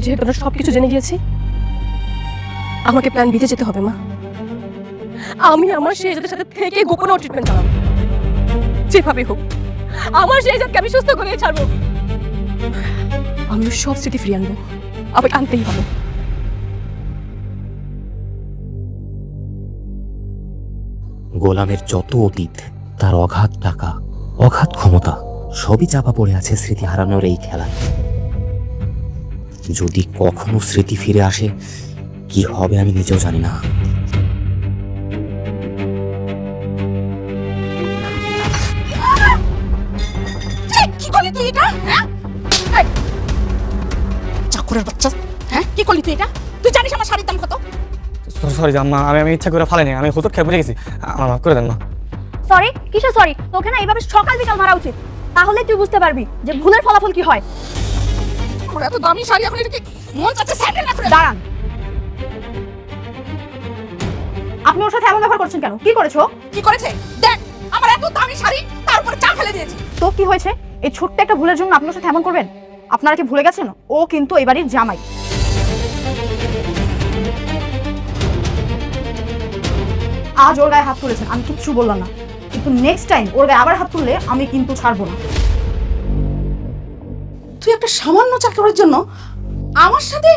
যেহেতু আমরা সবকিছু জেনে গিয়েছি, আমাকে প্ল্যান বিতে যেতে হবে মা। আমি আমার শেহজাদের সাথে থেকে গোপনে ট্রিটমেন্ট চালাবো, যেভাবে হোক আমার শেহজাদকে আমি সুস্থ করে ছাড়বো। আমি সব স্মৃতি ফিরিয়ে আনবো, আমাকে আনতেই হবে। গোলামের যত অতীত, তার অগাধ টাকা, অগাধ ক্ষমতা, সবই চাপা পড়ে আছে স্মৃতি হারানোর এই খেলায়। যদি কখনো স্মৃতি ফিরে আসে, কি হবে আমি নিজেও জানি না। কি করলি তুই এটা? হ্যাঁ, চাকরের বাচ্চা, হ্যাঁ কি করলি তুই এটা? তুই জানিস আমার শাড়ির দাম কত? সরি আম্মা, আমি ইচ্ছা করে ফালাইনি, আমি হুজুর খেয়ে ভুলে গেছি, আমার মাফ করে দেন না। সরি? কিসের সরি? তোকে না এইভাবে সকাল বিকাল মারা উচিত, তাহলে তুই বুঝতে পারবি যে ভুলের ফলাফল কি হয়। আমার এত দামি শাড়ি এখন এটাকে মন চাচ্ছে স্যান্ডেল না করে। দাঁড়ান, আপনি ওর সাথে এমন ব্যবহার করছেন কেন? কি করেছো? কি করেছে দেখ, আমার এত দামি শাড়ি তারপরে চা ফেলে দিয়েছি। তো কি হয়েছে? এই ছোট্ট একটা ভুলের জন্য আপনার সাথে এমন করবেন? আপনারা কি ভুলে গেছেন ও কিন্তু এই বাড়ির জামাই? আজ ওর গায়ে হাত তুলেছেন, আমি কিচ্ছু বললাম না, কিন্তু নেক্সট টাইম ওর গায়ে আবার হাত তুললে আমি কিন্তু ছাড়বো না। তুই একটা সামান্য চাকরের জন্য আমার সাথে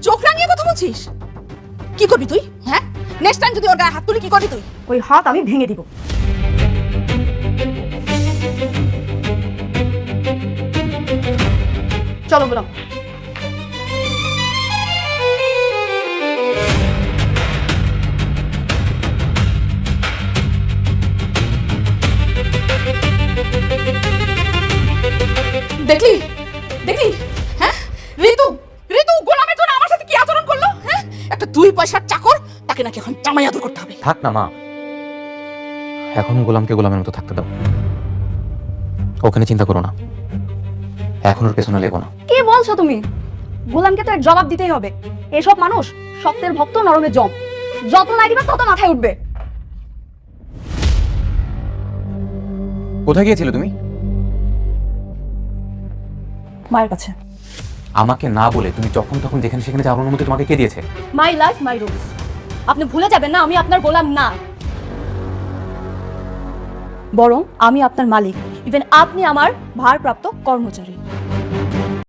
চোখ রাঙিয়ে কথা বলছিস? কি করবি তুই? হ্যাঁ, নেক্সট টাইম যদি ওর গায়ে হাত তুলি কি করবি তুই? ওই হাত আমি ভেঙে দিব। চলো গোলাম। দেখলি দেখলি, হ্যাঁ ঋতু ঋতু গোলামের জন্য আমার সাথে কি আচরণ করলো? হ্যাঁ, একটা 2 পয়সার চাকর, তাকে নাকি এখন জামাই আদর করতে হবে। থাক না মা, এখন গোলামকে গোলামের মতো থাকতে দাও। ওখানে চিন্তা করো না, এখন ওর পেছনে লেগো না। কি বলছো তুমি? গোলামকে তো এর জবাব দিতেই হবে। এসব মানুষ শক্তের ভক্ত, নরমের জম, যত না দিবা তত মাথায় উঠবে। কোথায় গিয়েছিলে তুমি? মায়ের কাছে। আমাকে না বলে তুমি যখন তখন যেখানে সেখানে যাওয়ার অনুমতি তোমাকে কে দিয়েছে? My life my rules. আপনি ভুলে যাবেন না আমি আপনার গোলাম না, বরং আমি আপনার মালিক। ইভেন আপনি আমার ভারপ্রাপ্ত কর্মচারী।